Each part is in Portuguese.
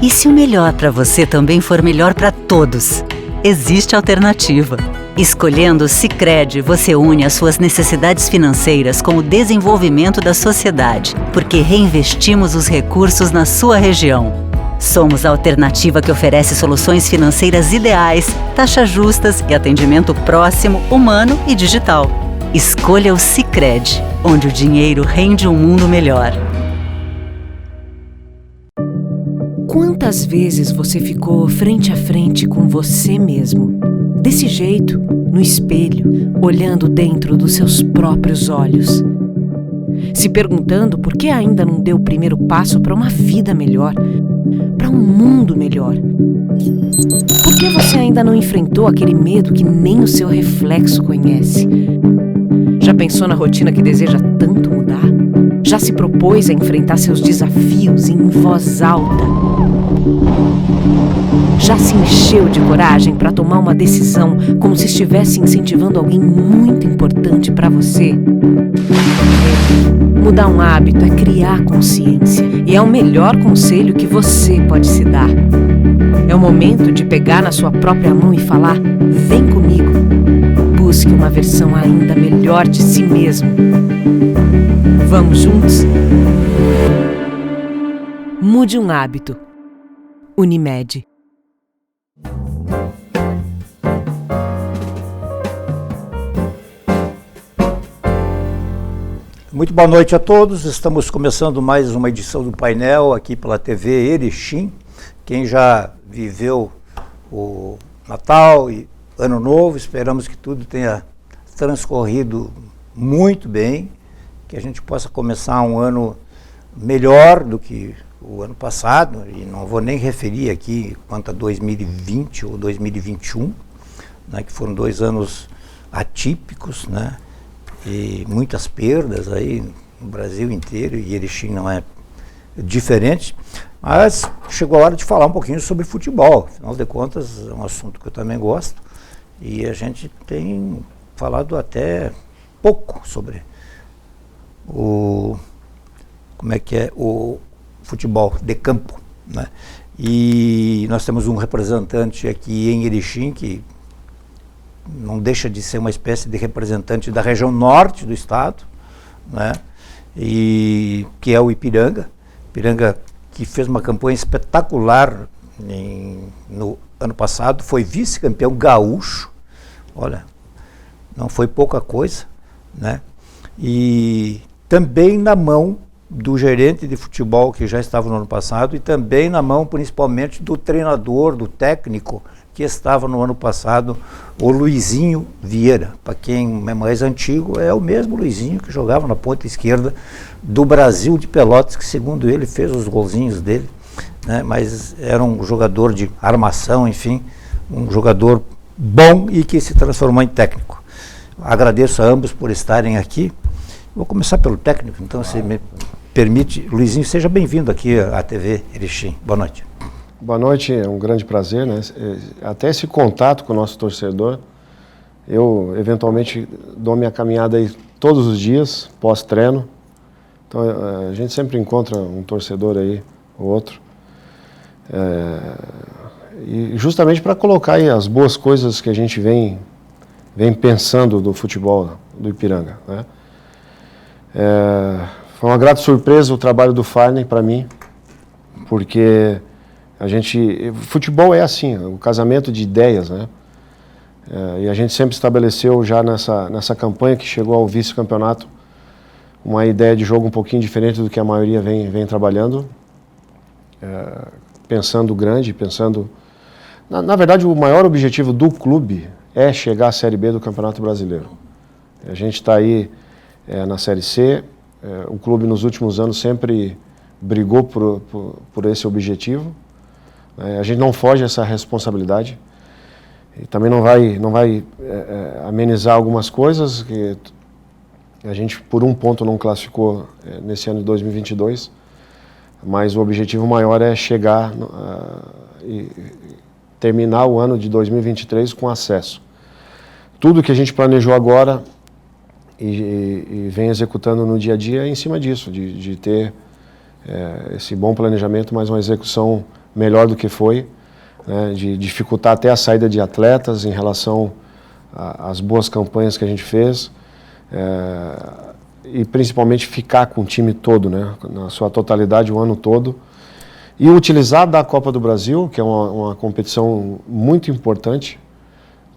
E se o melhor para você também for melhor para todos? Existe alternativa. Escolhendo o Sicredi, você une as suas necessidades financeiras com o desenvolvimento da sociedade, porque reinvestimos os recursos na sua região. Somos a alternativa que oferece soluções financeiras ideais, taxas justas e atendimento próximo, humano e digital. Escolha o Sicredi, onde o dinheiro rende um mundo melhor. Quantas vezes você ficou frente a frente com você mesmo? Desse jeito, no espelho, olhando dentro dos seus próprios olhos. Se perguntando por que ainda não deu o primeiro passo para uma vida melhor, para um mundo melhor. Por que você ainda não enfrentou aquele medo que nem o seu reflexo conhece? Já pensou na rotina que deseja tanto mudar? Já se propôs a enfrentar seus desafios em voz alta? Já se encheu de coragem para tomar uma decisão como se estivesse incentivando alguém muito importante para você? Mudar um hábito é criar consciência e é o melhor conselho que você pode se dar. É o momento de pegar na sua própria mão e falar: vem comigo. Busque uma versão ainda melhor de si mesmo. Vamos juntos? Mude um hábito. Unimed. Muito boa noite a todos. Estamos começando mais uma edição do painel aqui pela TV Erechim. Quem já viveu o Natal e Ano Novo, esperamos que tudo tenha transcorrido muito bem, que a gente possa começar um ano melhor do que o ano passado, e não vou nem referir aqui quanto a 2020 ou 2021, né, que foram 2 anos atípicos, né, e muitas perdas aí no Brasil inteiro, e Erechim não é diferente, mas chegou a hora de falar um pouquinho sobre futebol. Afinal de contas, é um assunto que eu também gosto, e a gente tem falado até pouco sobre o futebol de campo, né? E nós temos um representante aqui em Erechim que não deixa de ser uma espécie de representante da região norte do estado, né? E que é o Ipiranga que fez uma campanha espetacular no ano passado, foi vice-campeão gaúcho, olha, não foi pouca coisa, né? E também na mão do gerente de futebol que já estava no ano passado e também na mão principalmente do treinador, do técnico que estava no ano passado, o Luizinho Vieira. Para quem é mais antigo, é o mesmo Luizinho que jogava na ponta esquerda do Brasil de Pelotas, que segundo ele fez os golzinhos dele, né? Mas era um jogador de armação, enfim, um jogador bom e que se transformou em técnico. Agradeço a ambos por estarem aqui. Vou começar pelo técnico, então, se me permite. Luizinho, seja bem-vindo aqui à TV Erechim. Boa noite. Boa noite, é um grande prazer, né? Até esse contato com o nosso torcedor, eu eventualmente dou minha caminhada aí todos os dias, pós-treino. Então a gente sempre encontra um torcedor aí ou outro. E justamente para colocar aí as boas coisas que a gente vem pensando do futebol do Ipiranga, né? Foi uma grata surpresa o trabalho do Farney para mim, porque futebol é assim, o casamento de ideias, né? E a gente sempre estabeleceu já nessa campanha que chegou ao vice-campeonato uma ideia de jogo um pouquinho diferente do que a maioria vem trabalhando, pensando grande, pensando... Na verdade, o maior objetivo do clube é chegar à Série B do Campeonato Brasileiro. A gente está aí na Série C, o clube nos últimos anos sempre brigou por esse objetivo. A gente não foge dessa responsabilidade e também não vai amenizar algumas coisas que a gente por um ponto não classificou nesse ano de 2022, mas o objetivo maior é chegar e terminar o ano de 2023 com acesso. Tudo que a gente planejou agora e vem executando no dia a dia é em cima disso, de ter esse bom planejamento, mas uma execução melhor do que foi, né, de dificultar até a saída de atletas em relação às boas campanhas que a gente fez, e principalmente ficar com o time todo, né, na sua totalidade o ano todo, e utilizar da Copa do Brasil, que é uma competição muito importante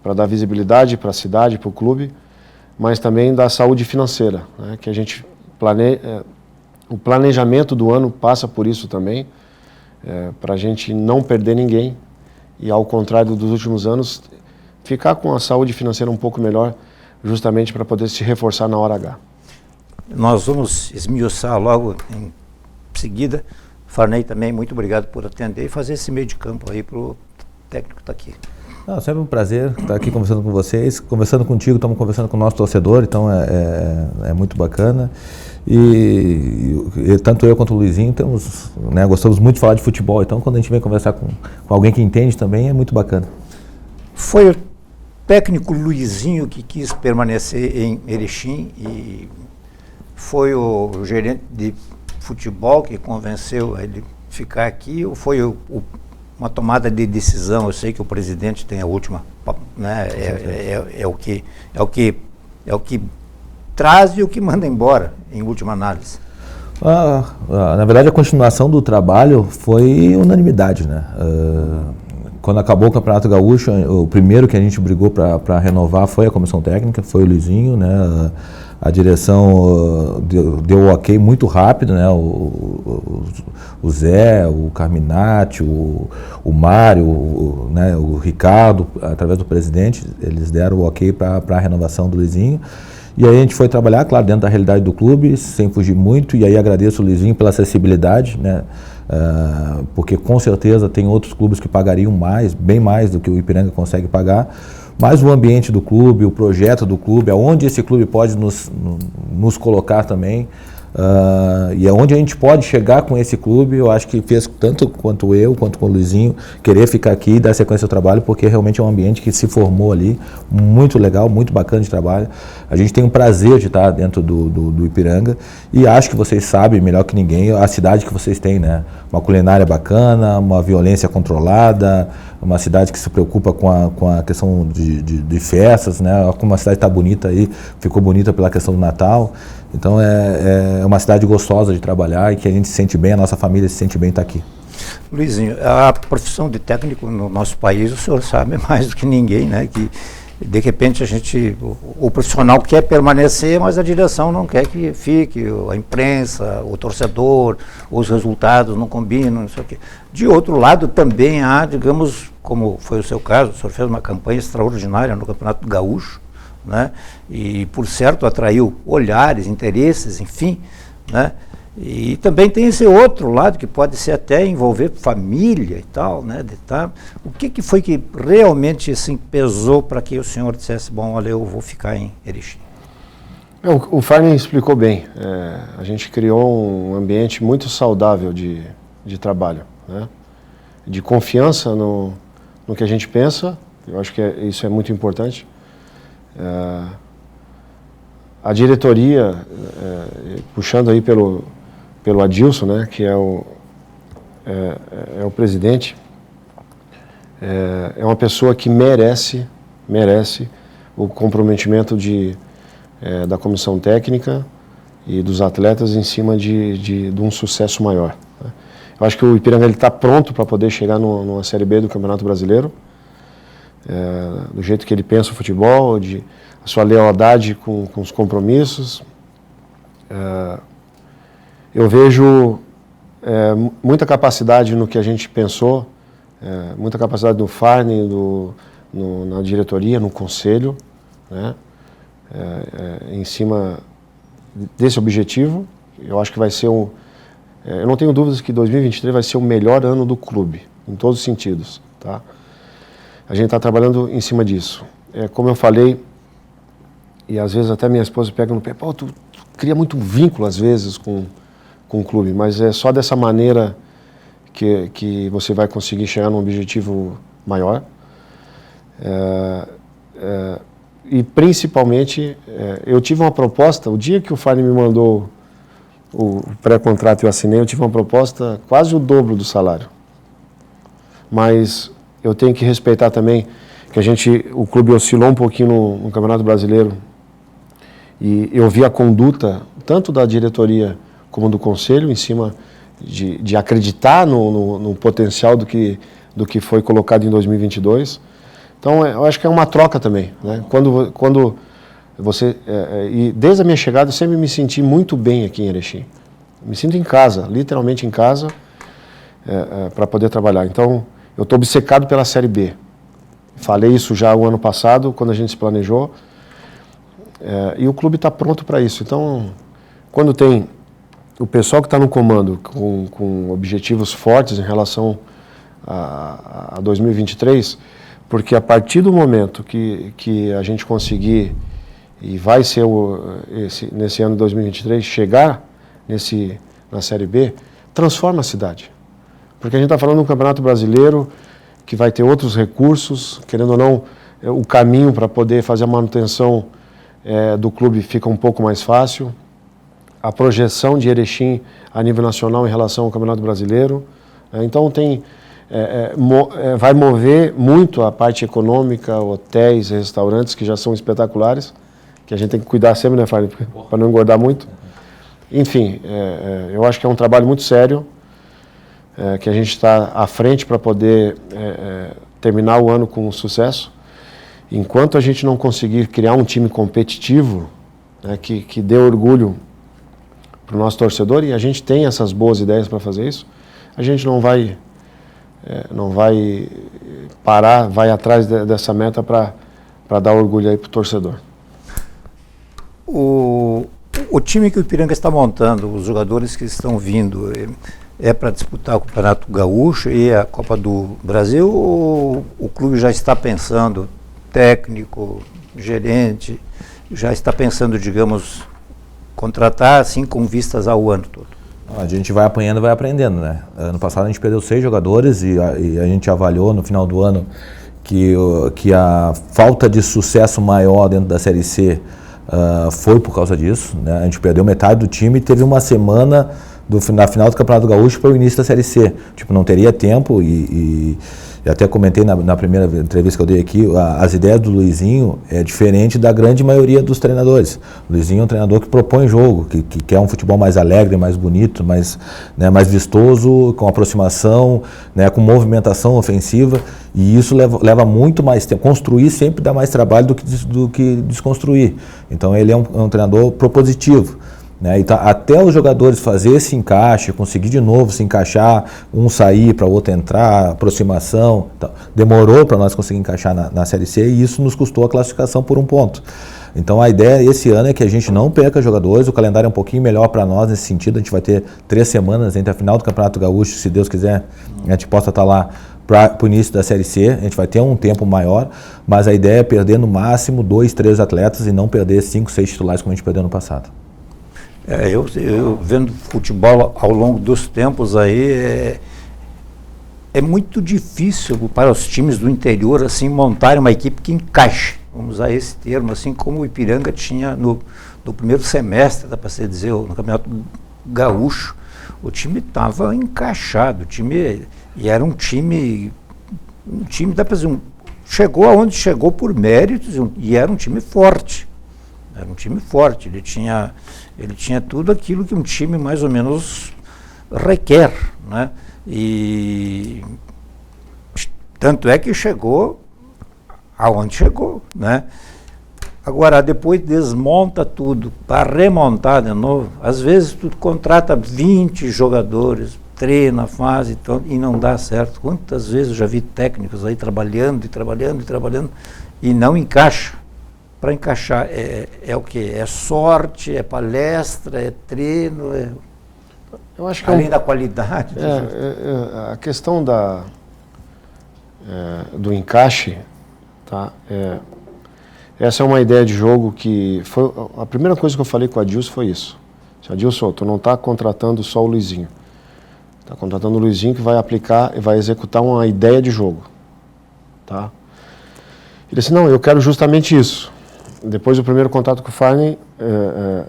para dar visibilidade para a cidade, para o clube, mas também da saúde financeira, né, que a gente o planejamento do ano passa por isso também, para a gente não perder ninguém e, ao contrário dos últimos anos, ficar com a saúde financeira um pouco melhor, justamente para poder se reforçar na hora H. Nós vamos esmiuçar logo em seguida. Farney também, muito obrigado por atender e fazer esse meio de campo aí para o técnico que está aqui. Sempre um prazer estar aqui conversando com vocês, conversando contigo, estamos conversando com o nosso torcedor, então é muito bacana. E tanto eu quanto o Luizinho gostamos muito de falar de futebol, então quando a gente vem conversar com alguém que entende também é muito bacana. Foi o técnico Luizinho que quis permanecer em Erechim e foi o gerente de futebol que convenceu ele ficar aqui, ou foi uma tomada de decisão? Eu sei que o presidente tem a última, né, é o que traz e o que manda embora, em última análise. Na verdade, a continuação do trabalho foi unanimidade, né? Quando acabou o Campeonato Gaúcho, o primeiro que a gente brigou para renovar foi a comissão técnica, foi o Luizinho, né? A direção deu o ok muito rápido, né? O Zé, o Carminati, o Mário, né? O Ricardo, através do presidente, eles deram o ok para a renovação do Luizinho. E aí a gente foi trabalhar, claro, dentro da realidade do clube, sem fugir muito, e aí agradeço o Luizinho pela acessibilidade, né? Porque com certeza tem outros clubes que pagariam mais, bem mais do que o Ipiranga consegue pagar, mas o ambiente do clube, o projeto do clube, aonde esse clube pode nos colocar também, e aonde a gente pode chegar com esse clube, eu acho que fez tanto quanto eu, quanto com o Luizinho, querer ficar aqui e dar sequência ao trabalho, porque realmente é um ambiente que se formou ali, muito legal, muito bacana de trabalho. A gente tem um prazer de estar dentro do Ipiranga, e acho que vocês sabem melhor que ninguém a cidade que vocês têm, né? Uma culinária bacana, uma violência controlada, uma cidade que se preocupa com a questão de festas, né? Como a cidade está bonita aí, ficou bonita pela questão do Natal. Então é uma cidade gostosa de trabalhar e que a gente se sente bem, a nossa família se sente bem estar aqui. Luizinho, a profissão de técnico no nosso país, o senhor sabe mais do que ninguém, né? Que de repente o profissional quer permanecer, mas a direção não quer que fique, a imprensa, o torcedor, os resultados não combinam, não sei o quê. De outro lado, também há, digamos, como foi o seu caso, o senhor fez uma campanha extraordinária no Campeonato Gaúcho, né? E, por certo, atraiu olhares, interesses, enfim, né? E também tem esse outro lado que pode ser até envolver família e tal, né? O que foi que realmente assim, pesou para que o senhor dissesse, bom, olha, eu vou ficar em Erechim? O Farney explicou bem. A gente criou um ambiente muito saudável de trabalho, né? De confiança no que a gente pensa. Eu acho que isso é muito importante. A diretoria, puxando aí pelo Adilson, né, que é o presidente, é uma pessoa que merece o comprometimento da comissão técnica e dos atletas em cima de um sucesso maior, né? Eu acho que o Ipiranga está pronto para poder chegar numa Série B do Campeonato Brasileiro, do jeito que ele pensa o futebol, a sua lealdade com os compromissos. Eu vejo muita capacidade no que a gente pensou, muita capacidade do Farney, na diretoria, no conselho, né? Em cima desse objetivo. Eu acho que vai ser eu não tenho dúvidas que 2023 vai ser o melhor ano do clube, em todos os sentidos, tá? A gente está trabalhando em cima disso. Como eu falei, e às vezes até minha esposa pega no pé, pô, tu cria muito vínculo às vezes com o clube, mas é só dessa maneira que você vai conseguir chegar num objetivo maior. E principalmente, eu tive uma proposta, o dia que o Farney me mandou o pré-contrato eu assinei, eu tive uma proposta quase o dobro do salário. Mas eu tenho que respeitar também que o clube oscilou um pouquinho no Campeonato Brasileiro e eu vi a conduta tanto da diretoria como do conselho em cima de acreditar no potencial do que foi colocado em 2022. Então, eu acho que é uma troca também, né? Quando você... e desde a minha chegada, eu sempre me senti muito bem aqui em Erechim. Me sinto em casa, literalmente em casa, para poder trabalhar. Então, eu estou obcecado pela Série B. Falei isso já o ano passado, quando a gente se planejou. E o clube está pronto para isso. Então, quando tem o pessoal que está no comando com objetivos fortes em relação a 2023, porque a partir do momento que a gente conseguir, e vai ser nesse ano de 2023, chegar na Série B, transforma a cidade. Porque a gente está falando de um Campeonato Brasileiro que vai ter outros recursos, querendo ou não, o caminho para poder fazer a manutenção do clube fica um pouco mais fácil. A projeção de Erechim a nível nacional em relação ao Campeonato Brasileiro. Então vai mover muito a parte econômica, hotéis, restaurantes, que já são espetaculares, que a gente tem que cuidar sempre, né, Fábio, para não engordar muito. Enfim, eu acho que é um trabalho muito sério, que a gente está à frente para poder terminar o ano com sucesso. Enquanto a gente não conseguir criar um time competitivo, né, que dê orgulho para o nosso torcedor, e a gente tem essas boas ideias para fazer isso, a gente não vai parar, vai atrás dessa meta para dar orgulho aí para o torcedor. O time que o Ipiranga está montando, os jogadores que estão vindo, é para disputar o Campeonato Gaúcho e a Copa do Brasil, ou o clube já está pensando, técnico, gerente, já está pensando, digamos, contratar assim com vistas ao ano todo? A gente vai apanhando e vai aprendendo, né? Ano passado a gente perdeu 6 jogadores e a gente avaliou no final do ano que a falta de sucesso maior dentro da Série C foi por causa disso, né? A gente perdeu metade do time e teve uma semana na final do Campeonato Gaúcho para o início da Série C. Tipo, não teria tempo e até comentei na primeira entrevista que eu dei aqui, as ideias do Luizinho é diferente da grande maioria dos treinadores. O Luizinho é um treinador que propõe jogo, que quer um futebol mais alegre, mais bonito, mais vistoso, com aproximação, né, com movimentação ofensiva, e isso leva muito mais tempo. Construir sempre dá mais trabalho do que desconstruir. Então ele é um treinador propositivo. Né, e até os jogadores fazer esse encaixe, conseguir de novo se encaixar, um sair para o outro entrar, aproximação, demorou para nós conseguir encaixar na Série C e isso nos custou a classificação por 1 ponto. Então a ideia esse ano é que a gente não perca jogadores, o calendário é um pouquinho melhor para nós nesse sentido, a gente vai ter 3 semanas entre a final do Campeonato Gaúcho, se Deus quiser, a gente possa estar lá para o início da Série C, a gente vai ter um tempo maior, mas a ideia é perder no máximo 2, 3 atletas e não perder 5, 6 titulares como a gente perdeu no passado. Eu vendo futebol ao longo dos tempos aí, é muito difícil para os times do interior assim montarem uma equipe que encaixe, vamos usar esse termo, assim como o Ipiranga tinha no primeiro semestre, dá para se dizer, no Campeonato Gaúcho, o time estava encaixado, e era um time dá para dizer, chegou aonde chegou por méritos e era um time forte. Era um time forte, ele tinha tudo aquilo que um time mais ou menos requer, né? E tanto é que chegou aonde chegou, né? Agora, depois desmonta tudo para remontar de novo. Às vezes tu contrata 20 jogadores, treina, faz e não dá certo. Quantas vezes eu já vi técnicos aí trabalhando e não encaixa. Para encaixar é o quê? É sorte, é palestra, é treino, eu acho que além da qualidade. A questão do encaixe, tá? Essa é uma ideia de jogo que foi a primeira coisa que eu falei com o Adilson foi isso. Adilson, tu não está contratando só o Luizinho, está contratando o Luizinho que vai aplicar e vai executar uma ideia de jogo, tá? Ele disse, não, eu quero justamente isso. Depois do primeiro contato com o Farney,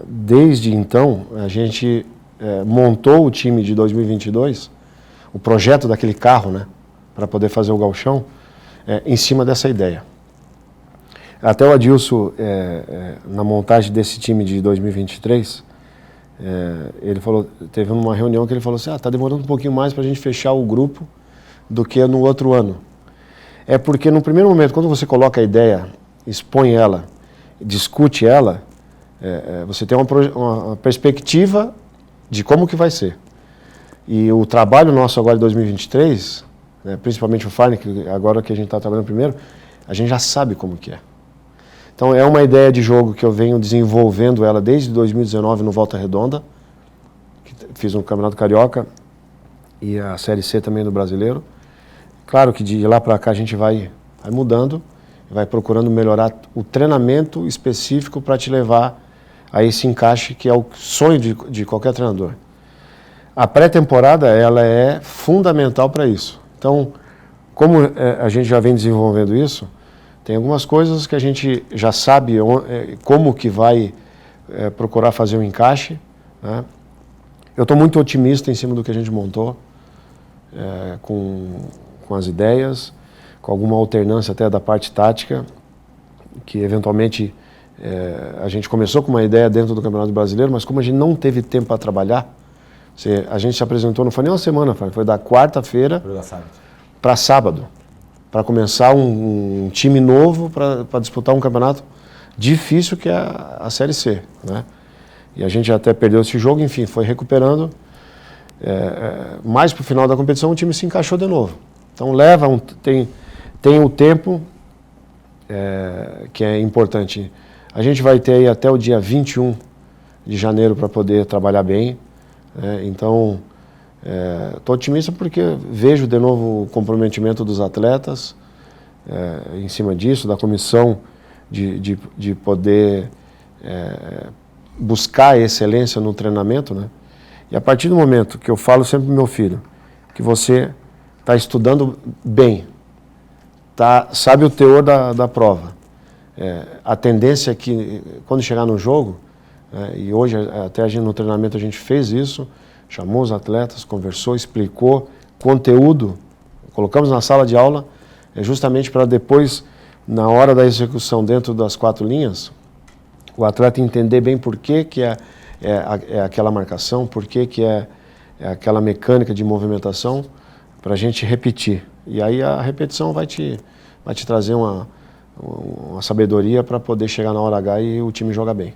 desde então, a gente montou o time de 2022, o projeto daquele carro, né, para poder fazer o gauchão, em cima dessa ideia. Até o Adilson, na montagem desse time de 2023, ele falou, teve uma reunião que ele falou assim, está demorando um pouquinho mais para a gente fechar o grupo do que no outro ano. É porque no primeiro momento, quando você coloca a ideia, expõe ela, discute ela, você tem uma perspectiva de como que vai ser. E o trabalho nosso agora de 2023, né, principalmente o Farney, que agora que a gente está trabalhando primeiro, a gente já sabe como que é. Então é uma ideia de jogo que eu venho desenvolvendo ela desde 2019 no Volta Redonda, que fiz um Campeonato Carioca e a Série C também do Brasileiro. Claro que de lá para cá a gente vai mudando, vai procurando melhorar o treinamento específico para te levar a esse encaixe que é o sonho de qualquer treinador. A pré-temporada ela é fundamental para isso. Então, como a gente já vem desenvolvendo isso, tem algumas coisas que a gente já sabe como que vai procurar fazer o encaixe, né? Eu estou muito otimista em cima do que a gente montou, com as ideias, com alguma alternância até da parte tática, que eventualmente a gente começou com uma ideia dentro do Campeonato Brasileiro, mas como a gente não teve tempo para trabalhar, a gente se apresentou, não foi nem uma semana, foi da quarta-feira para sábado, para começar um time novo para disputar um campeonato difícil que é a Série C, né? E a gente até perdeu esse jogo, enfim, foi recuperando. Mais para o final da competição o time se encaixou de novo. Então tem o tempo que é importante. A gente vai ter aí até o dia 21 de janeiro para poder trabalhar bem. Então, estou otimista porque vejo de novo o comprometimento dos atletas em cima disso, da comissão de poder buscar a excelência no treinamento, né? E a partir do momento que eu falo sempre para o meu filho, que você está estudando bem, sabe o teor da prova, a tendência é que quando chegar no jogo, e hoje até a gente, no treinamento a gente fez isso, chamou os atletas, conversou, explicou conteúdo, colocamos na sala de aula, justamente para depois, na hora da execução dentro das 4 linhas, o atleta entender bem por que é aquela marcação, por que é aquela mecânica de movimentação, para a gente repetir. E aí a repetição vai te trazer uma sabedoria para poder chegar na hora H e o time jogar bem.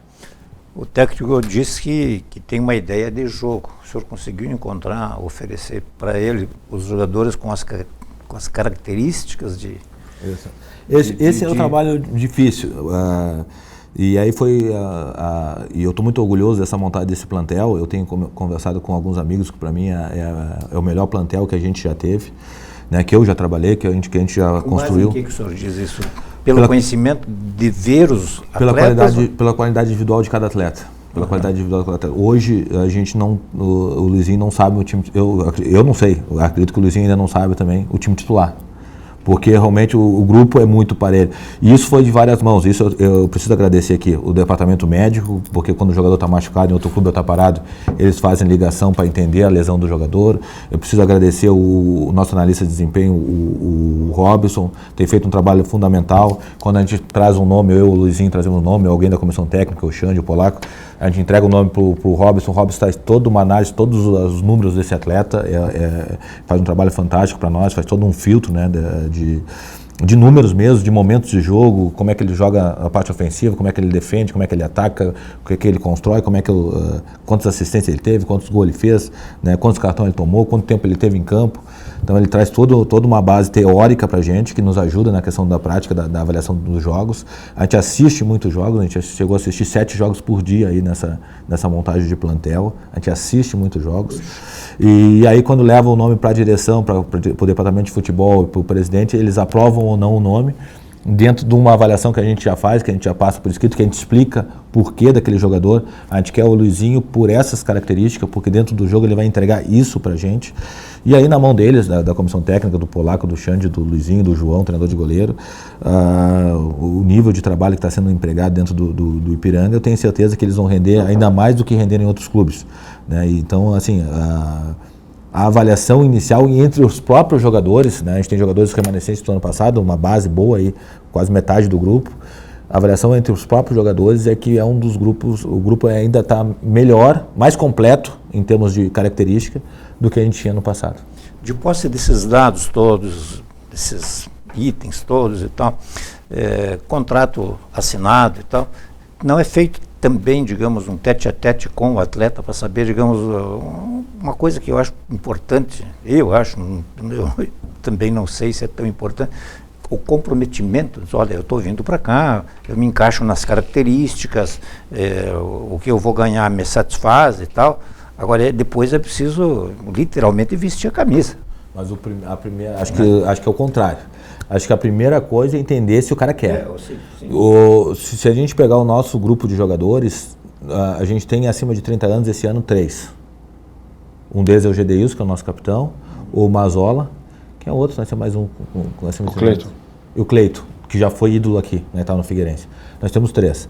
O técnico disse que tem uma ideia de jogo. O senhor conseguiu encontrar, oferecer para ele os jogadores com as características de... Esse é um trabalho difícil. E aí e eu estou muito orgulhoso dessa montagem desse plantel. Eu tenho conversado com alguns amigos que para mim é o melhor plantel que a gente já teve, né, que eu já trabalhei, que a gente já construiu. Mas em que o senhor diz isso? Pelo conhecimento de ver os atletas? Pela qualidade individual de cada atleta. Pela qualidade individual de cada atleta. Hoje a gente não, o Luizinho não sabe o time, eu não sei, eu acredito que o Luizinho ainda não sabe também o time titular. Porque realmente o grupo é muito parelho. E isso foi de várias mãos. Isso eu preciso agradecer aqui o departamento médico, porque quando o jogador está machucado em outro clube ou está parado, eles fazem ligação para entender a lesão do jogador. Eu preciso agradecer o nosso analista de desempenho, o Robson, tem feito um trabalho fundamental. Quando a gente traz um nome, eu e o Luizinho trazemos um nome, alguém da comissão técnica, o Xande, o Polaco, a gente entrega o nome para o Robson. O Robson traz toda uma análise, todos os números desse atleta, faz um trabalho fantástico para nós, faz todo um filtro, né, de números mesmo, de momentos de jogo, como é que ele joga a parte ofensiva, como é que ele defende, como é que ele ataca, o que é que ele constrói, quantas assistências ele teve, quantos gols ele fez, né, quantos cartões ele tomou, quanto tempo ele teve em campo. Então ele traz toda uma base teórica para a gente, que nos ajuda na questão da prática, da avaliação dos jogos. A gente assiste muitos jogos, a gente chegou a assistir 7 jogos por dia aí nessa montagem de plantel, a gente assiste muitos jogos. E aí quando leva o nome para a direção, para o departamento de futebol e para o presidente, eles aprovam ou não o nome. dentro de uma avaliação que a gente já faz, que a gente já passa por escrito, que a gente explica porquê daquele jogador. A gente quer o Luizinho por essas características, porque dentro do jogo ele vai entregar isso pra gente. E aí na mão deles, da comissão técnica, do Polaco, do Xande, do Luizinho, do João, treinador de goleiro, o nível de trabalho que está sendo empregado dentro do Ipiranga, eu tenho certeza que eles vão render ainda mais do que renderam em outros clubes, né? Então, assim, a avaliação inicial entre os próprios jogadores, né? A gente tem jogadores remanescentes do ano passado, uma base boa aí, quase metade do grupo. A avaliação entre os próprios jogadores é que é um dos grupos, o grupo ainda está melhor, mais completo em termos de característica do que a gente tinha no passado. De posse desses dados todos, desses itens todos e tal, contrato assinado e tal, não é feito também, digamos, um tete-a-tete com o atleta para saber, digamos, uma coisa que eu acho importante, eu também não sei se é tão importante, o comprometimento. Olha, eu estou vindo para cá, eu me encaixo nas características, o que eu vou ganhar me satisfaz e tal. Agora, depois é preciso literalmente vestir a camisa. Mas acho que é o contrário. Acho que a primeira coisa é entender se o cara quer. Se a gente pegar o nosso grupo de jogadores, a gente tem acima de 30 anos esse ano 3. Um deles é o Gedeilson, que é o nosso capitão, o Mazola, que é outro, nós temos mais um com acima de 30 anos. E o Cleito, que já foi ídolo aqui, né, tá no Figueirense. Nós temos 3.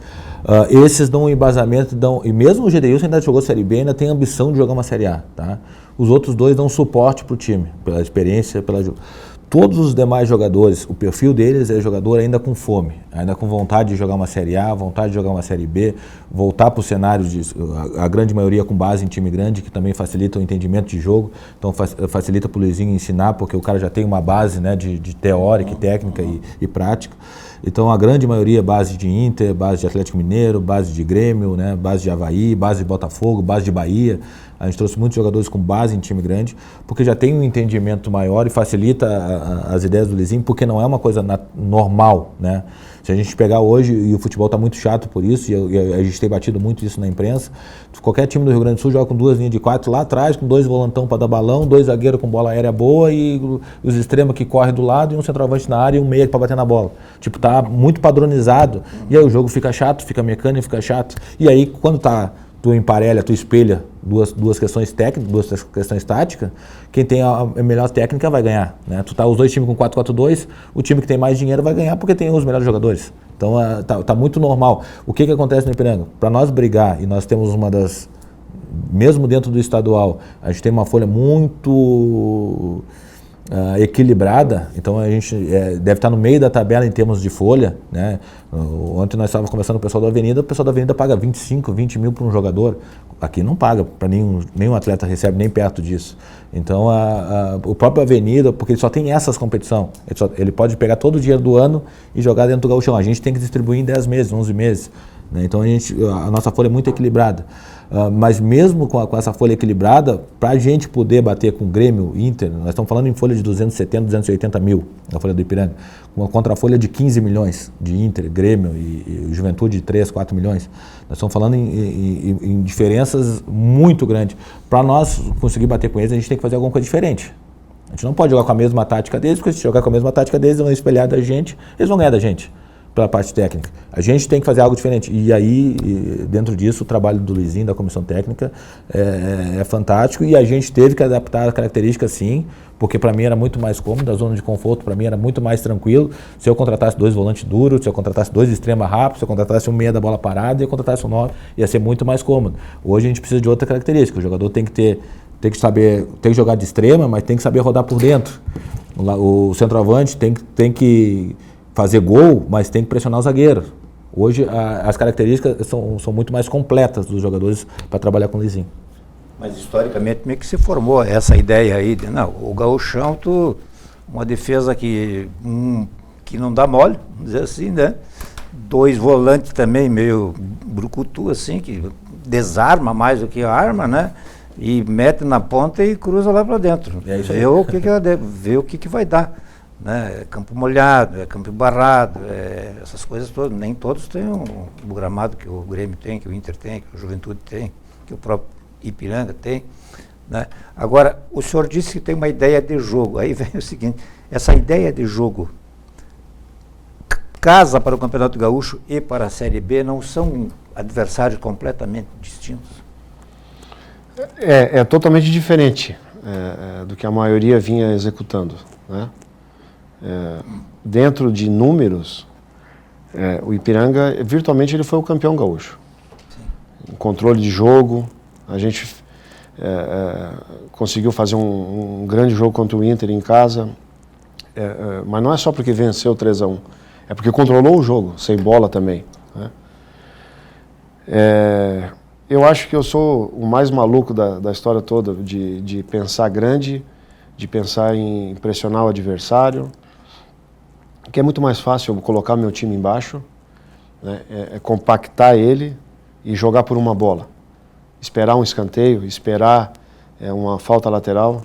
Esses dão um embasamento, e mesmo o Gedeilson ainda jogou Série B, ainda tem a ambição de jogar uma Série A, tá? Os outros 2 dão suporte para o time, pela experiência, Todos os demais jogadores, o perfil deles é jogador ainda com fome, ainda com vontade de jogar uma Série A, vontade de jogar uma Série B, voltar para o cenário, a grande maioria com base em time grande, que também facilita o entendimento de jogo, então facilita para o Luizinho ensinar, porque o cara já tem uma base, né, de teórica, técnica e prática. Então a grande maioria base de Inter, base de Atlético Mineiro, base de Grêmio, né, base de Avaí, base de Botafogo, base de Bahia. A gente trouxe muitos jogadores com base em time grande, porque já tem um entendimento maior e facilita as ideias do Luizinho, porque não é uma coisa normal, né? Se a gente pegar hoje, e o futebol está muito chato por isso, e a gente tem batido muito isso na imprensa, qualquer time do Rio Grande do Sul joga com 2 linhas de 4 lá atrás, com 2 volantão para dar balão, 2 zagueiros com bola aérea boa e os extremos que correm do lado e um centroavante na área e um meia para bater na bola. Tipo, tá muito padronizado, e aí o jogo fica chato, fica mecânico, fica chato. E aí, quando tu emparelha, tu espelha duas questões técnicas, 2 questões táticas, quem tem a melhor técnica vai ganhar, né? Tu os 2 times com 4-4-2, o time que tem mais dinheiro vai ganhar porque tem os melhores jogadores. Então tá muito normal. O que acontece no Ipiranga? Para nós brigar, e nós temos mesmo dentro do estadual, a gente tem uma folha muito equilibrada, então a gente deve estar no meio da tabela em termos de folha, né? Ontem nós estávamos conversando com o pessoal da Avenida paga 25, 20 mil para um jogador, aqui não paga, para nenhum atleta recebe nem perto disso. Então o próprio Avenida, porque ele só tem essas competições, ele pode pegar todo o dinheiro do ano e jogar dentro do gauchão, a gente tem que distribuir em 10 meses, 11 meses, né? Então a nossa folha é muito equilibrada. Mas mesmo com essa folha equilibrada, para a gente poder bater com o Grêmio, Inter, nós estamos falando em folha de 270, 280 mil, na folha do Ipiranga, contra a folha de 15 milhões de Inter, Grêmio e Juventude de 3, 4 milhões. Nós estamos falando em diferenças muito grandes. Para nós conseguir bater com eles, a gente tem que fazer alguma coisa diferente. A gente não pode jogar com a mesma tática deles, porque se jogar com a mesma tática deles, eles vão espelhar da gente, eles vão ganhar da gente. Pela parte técnica. A gente tem que fazer algo diferente. E aí, dentro disso, o trabalho do Luizinho, da comissão técnica, é fantástico. E a gente teve que adaptar a característica, sim, porque para mim era muito mais cômodo, a zona de conforto para mim era muito mais tranquilo. Se eu contratasse 2 volantes duros, se eu contratasse 2 extrema rápidos, se eu contratasse um meia da bola parada e eu contratasse um 9, ia ser muito mais cômodo. Hoje a gente precisa de outra característica. O jogador tem que saber, tem que jogar de extrema, mas tem que saber rodar por dentro. O centroavante tem que fazer gol, mas tem que pressionar o zagueiro. Hoje as características são muito mais completas dos jogadores para trabalhar com o Luizinho. Mas historicamente meio que se formou essa ideia aí de, não, o gauchão, uma defesa que não dá mole, vamos dizer assim, né? 2 volantes também meio brucutu assim, que desarma mais do que arma, né? E mete na ponta e cruza lá para dentro. Vê o que vai dar. Né? Campo molhado, campo embarrado, essas coisas todas. Nem todos têm o gramado que o Grêmio tem, que o Inter tem, que o Juventude tem, que o próprio Ipiranga tem, né? Agora, o senhor disse que tem uma ideia de jogo. Aí vem o seguinte, essa ideia de jogo casa para o Campeonato Gaúcho e para a Série B não são adversários completamente distintos? É totalmente diferente do que a maioria vinha executando, né? Dentro de números, o Ipiranga, virtualmente, ele foi o campeão gaúcho. Sim. Controle de jogo, a gente conseguiu fazer um grande jogo contra o Inter em casa, mas não é só porque venceu 3-1, é porque controlou o jogo, sem bola também, né? Eu acho que eu sou o mais maluco da história toda, de pensar grande, de pensar em pressionar o adversário, que é muito mais fácil eu colocar meu time embaixo, né, compactar ele e jogar por uma bola. Esperar um escanteio, esperar uma falta lateral.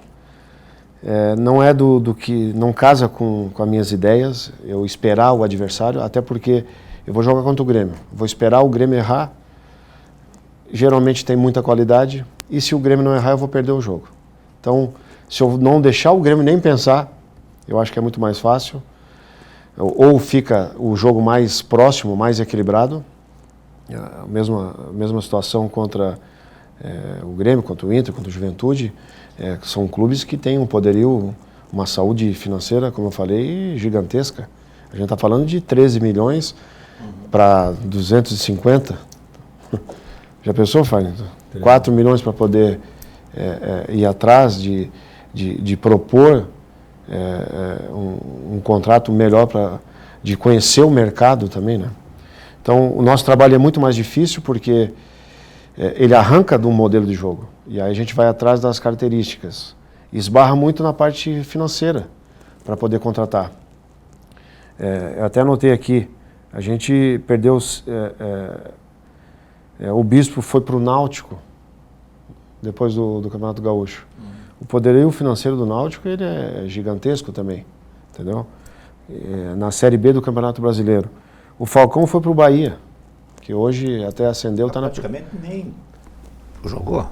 Não é do que não casa com as minhas ideias, eu esperar o adversário, até porque eu vou jogar contra o Grêmio. Vou esperar o Grêmio errar, geralmente tem muita qualidade, e se o Grêmio não errar, eu vou perder o jogo. Então, se eu não deixar o Grêmio nem pensar, eu acho que é muito mais fácil. Ou fica o jogo mais próximo, mais equilibrado. A mesma situação contra o Grêmio, contra o Inter, contra o Juventude. São clubes que têm um poderio, uma saúde financeira, como eu falei, gigantesca. A gente está falando de 13 milhões para 250. Já pensou, Fábio? 4 milhões para poder ir atrás de propor um contrato melhor de conhecer o mercado também, né? Então, o nosso trabalho é muito mais difícil porque ele arranca do modelo de jogo. E aí a gente vai atrás das características. Esbarra muito na parte financeira para poder contratar. Eu até anotei aqui, a gente perdeu... o Bispo foi para o Náutico depois do Campeonato Gaúcho. O poderio financeiro do Náutico ele é gigantesco também, entendeu? Na Série B do Campeonato Brasileiro. O Falcão foi para o Bahia, que hoje até ascendeu. Praticamente nem jogou.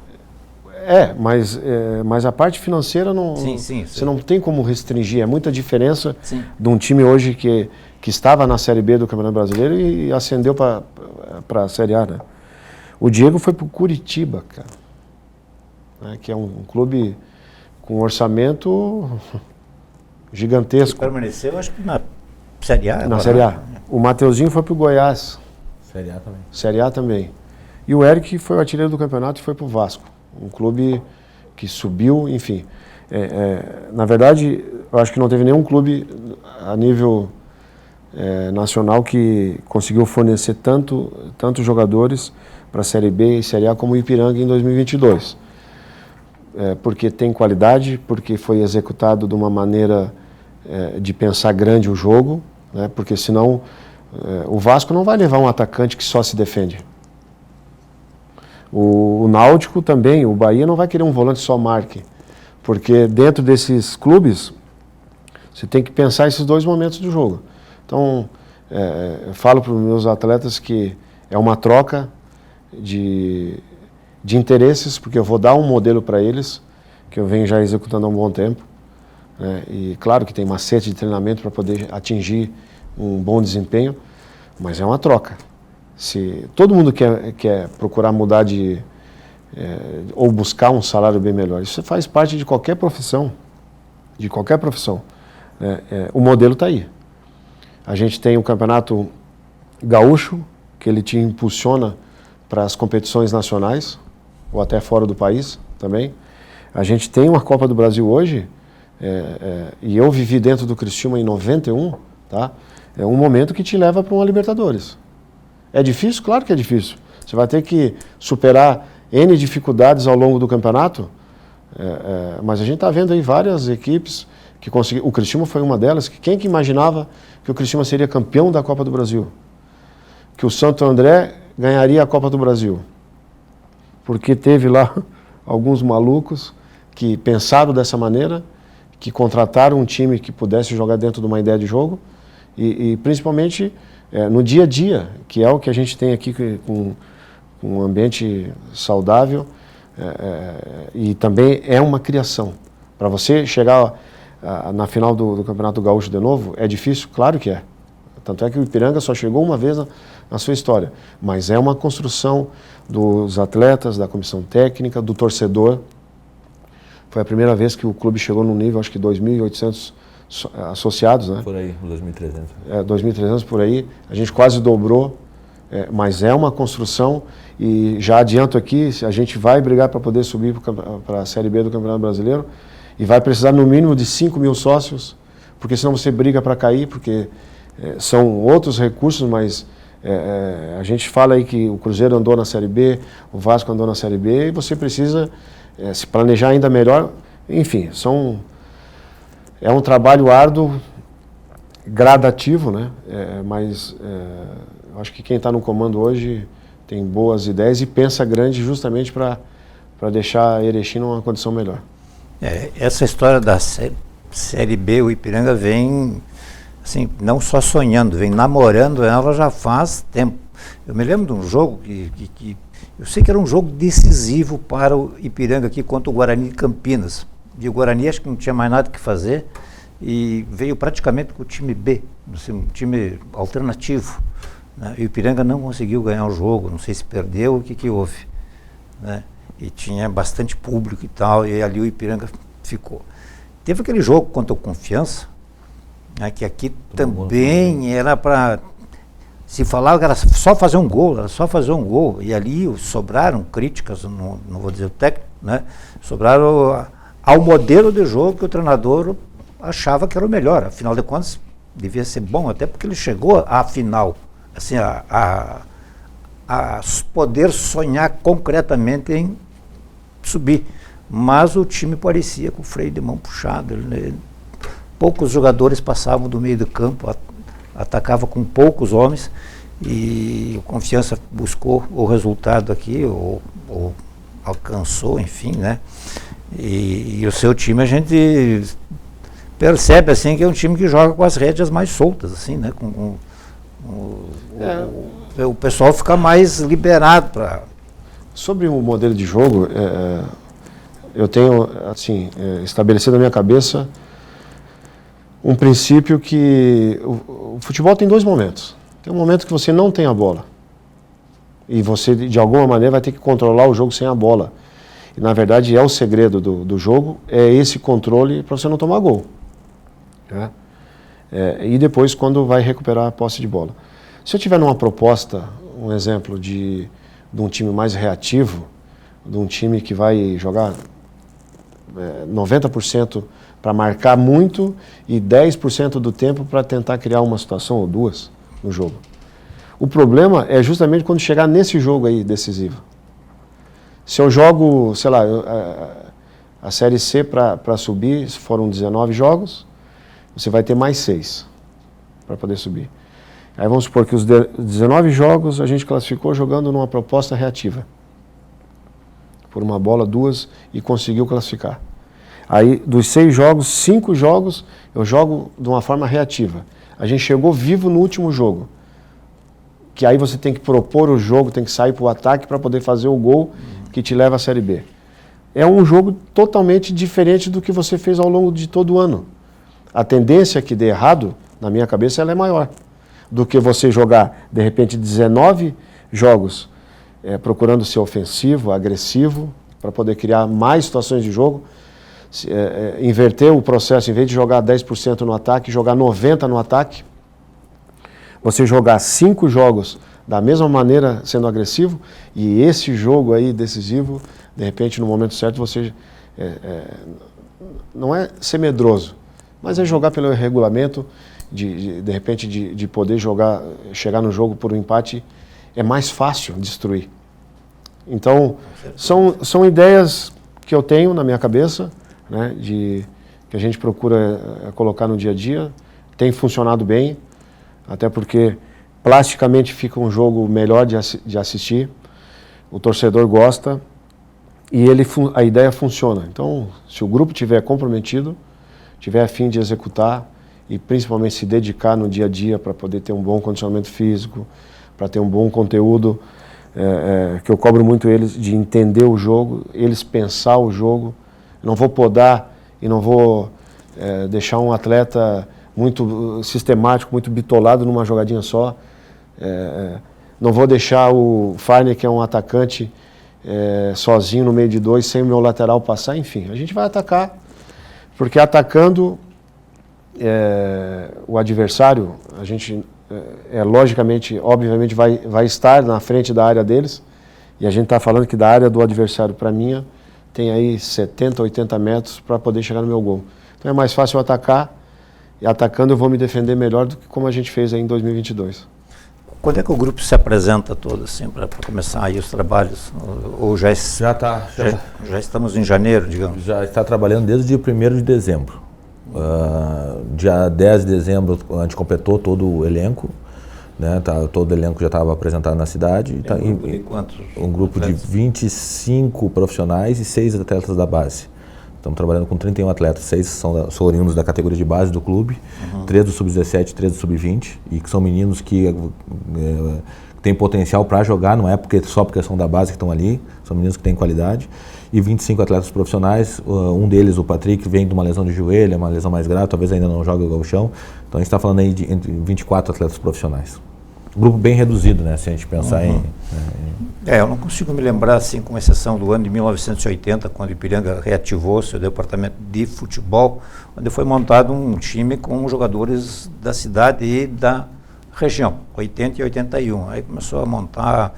Mas a parte financeira não, sim. Você não tem como restringir. É muita diferença Sim. de um time hoje que estava na Série B do Campeonato Brasileiro e ascendeu para a Série A, né? O Diego foi para o Curitiba, cara, né, que é um clube com um orçamento gigantesco. E permaneceu, acho que na Série A. Na Série A. O Mateuzinho foi para o Goiás. Série A também. Série A também. E o Eric foi o artilheiro do campeonato e foi para o Vasco. Um clube que subiu, enfim. Na verdade, eu acho que não teve nenhum clube a nível nacional que conseguiu fornecer tantos jogadores para a Série B e Série A como o Ipiranga em 2022. Porque tem qualidade, porque foi executado de uma maneira de pensar grande o jogo, né? Porque senão o Vasco não vai levar um atacante que só se defende. O Náutico também, o Bahia não vai querer um volante só marque, porque dentro desses clubes você tem que pensar esses dois momentos do jogo. Então, eu falo para os meus atletas que é uma troca de interesses, porque eu vou dar um modelo para eles, que eu venho já executando há um bom tempo, né? E claro que tem macete de treinamento para poder atingir um bom desempenho, mas é uma troca. Se todo mundo quer procurar mudar ou buscar um salário bem melhor, isso faz parte de qualquer profissão, o modelo está aí. A gente tem um campeonato gaúcho, que ele te impulsiona para as competições nacionais, ou até fora do país também. A gente tem uma Copa do Brasil hoje, e eu vivi dentro do Criciúma em 91, tá? É um momento que te leva para uma Libertadores. É difícil? Claro que é difícil. Você vai ter que superar N dificuldades ao longo do campeonato, mas a gente está vendo aí várias equipes que conseguiram. O Criciúma foi uma delas. Quem que imaginava que o Criciúma seria campeão da Copa do Brasil? Que o Santo André ganharia a Copa do Brasil? Porque teve lá alguns malucos que pensaram dessa maneira, que contrataram um time que pudesse jogar dentro de uma ideia de jogo e principalmente no dia a dia, que é o que a gente tem aqui com um ambiente saudável, e também é uma criação. Para você chegar na final do Campeonato Gaúcho de novo, é difícil? Claro que é. Tanto é que o Ipiranga só chegou uma vez na sua história. Mas é uma construção dos atletas, da comissão técnica, do torcedor. Foi a primeira vez que o clube chegou num nível, acho que 2.800 associados, né? Por aí, 2.300. 2.300 por aí. A gente quase dobrou, mas é uma construção. E já adianto aqui, a gente vai brigar para poder subir para a Série B do Campeonato Brasileiro e vai precisar no mínimo de 5.000 sócios, porque senão você briga para cair, porque são outros recursos, mas a gente fala aí que o Cruzeiro andou na Série B, o Vasco andou na Série B, e você precisa se planejar ainda melhor. Enfim, é um trabalho árduo, gradativo, né? Mas acho que quem está no comando hoje tem boas ideias e pensa grande justamente para deixar Erechim numa condição melhor. Essa história da Série B, o Ipiranga vem, assim, não só sonhando, vem namorando ela já faz tempo. Eu me lembro de um jogo que eu sei que era um jogo decisivo para o Ipiranga aqui contra o Guarani de Campinas. E o Guarani acho que não tinha mais nada que fazer e veio praticamente com o time B, assim, um time alternativo. Né? E o Ipiranga não conseguiu ganhar o jogo, não sei se perdeu, o que houve. Né? E tinha bastante público e tal, e ali o Ipiranga ficou. Teve aquele jogo contra o Confiança, né, que aqui também era para... Se falava que era só fazer um gol, e ali sobraram críticas, não vou dizer o técnico, né, sobraram ao modelo de jogo que o treinador achava que era o melhor. Afinal de contas, devia ser bom, até porque ele chegou à final, assim, a poder sonhar concretamente em subir. Mas o time parecia com o freio de mão puxado. Poucos jogadores passavam do meio do campo, atacava com poucos homens, e o Confiança buscou o resultado aqui, ou alcançou, enfim, né? E o seu time, a gente percebe assim que é um time que joga com as rédeas mais soltas, assim, né? O pessoal fica mais liberado para... Sobre o modelo de jogo, eu tenho, assim, estabelecido na minha cabeça um princípio que o futebol tem dois momentos. Tem um momento que você não tem a bola e você, de alguma maneira, vai ter que controlar o jogo sem a bola. E, na verdade, o segredo do jogo é esse controle para você não tomar gol. Né? E depois, quando vai recuperar a posse de bola. Se eu tiver numa proposta, um exemplo de um time mais reativo, de um time que vai jogar 90% para marcar muito e 10% do tempo para tentar criar uma situação ou duas no jogo. O problema é justamente quando chegar nesse jogo aí decisivo. Se eu jogo, sei lá, a Série C para subir, foram 19 jogos, você vai ter mais 6 para poder subir. Aí vamos supor que os 19 jogos a gente classificou jogando numa proposta reativa. Por uma bola, 2 e conseguiu classificar. Aí dos 6 jogos, 5 jogos eu jogo de uma forma reativa. A gente chegou vivo no último jogo. Que aí você tem que propor o jogo, tem que sair para o ataque para poder fazer o gol que te leva à Série B. É um jogo totalmente diferente do que você fez ao longo de todo o ano. A tendência que dê errado, na minha cabeça, ela é maior do que você jogar, de repente, 19 jogos procurando ser ofensivo, agressivo, para poder criar mais situações de jogo, inverter o processo, em vez de jogar 10% no ataque, jogar 90% no ataque, você jogar 5 jogos da mesma maneira sendo agressivo, e esse jogo aí decisivo, de repente, no momento certo, você não é ser medroso, mas é jogar pelo regulamento, de repente, de poder chegar no jogo por um empate, é mais fácil destruir. Então, são ideias que eu tenho na minha cabeça, né, que a gente procura colocar no dia a dia, tem funcionado bem, até porque plasticamente fica um jogo melhor de assistir, o torcedor gosta e a ideia funciona. Então, se o grupo estiver comprometido, tiver a fim de executar e principalmente se dedicar no dia a dia para poder ter um bom condicionamento físico, para ter um bom conteúdo, que eu cobro muito eles de entender o jogo, eles pensar o jogo. Não vou podar e não vou deixar um atleta muito sistemático, muito bitolado numa jogadinha só. Não vou deixar o Fagner, que é um atacante, sozinho no meio de dois, sem o meu lateral passar. Enfim, a gente vai atacar, porque atacando o adversário, a gente logicamente, obviamente vai estar na frente da área deles, e a gente está falando que da área do adversário para a minha tem aí 70, 80 metros para poder chegar no meu gol. Então é mais fácil eu atacar, e atacando eu vou me defender melhor do que como a gente fez aí em 2022. Quando é que o grupo se apresenta todo, assim, para começar aí os trabalhos? Ou já estamos em janeiro, digamos? Já está trabalhando desde o dia 1º de dezembro. Dia 10 de dezembro a gente completou todo o elenco, né? Todo o elenco já estava apresentado na cidade. Um grupo de 25 profissionais e 6 atletas da base. Estamos trabalhando com 31 atletas, 6 são oriundos da categoria de base do clube, 3 do sub-17, 3 do sub-20, e que são meninos que têm potencial para jogar, não é só porque são da base que estão ali, são meninos que têm qualidade, e 25 atletas profissionais, um deles, o Patrick, vem de uma lesão de joelho, é uma lesão mais grave, talvez ainda não jogue o gauchão, então a gente está falando aí de entre 24 atletas profissionais. Grupo bem reduzido, né, se a gente pensar eu não consigo me lembrar, assim, com exceção do ano de 1980, quando o Ipiranga reativou seu departamento de futebol, onde foi montado um time com jogadores da cidade e da região, 80 e 81. Aí começou a montar,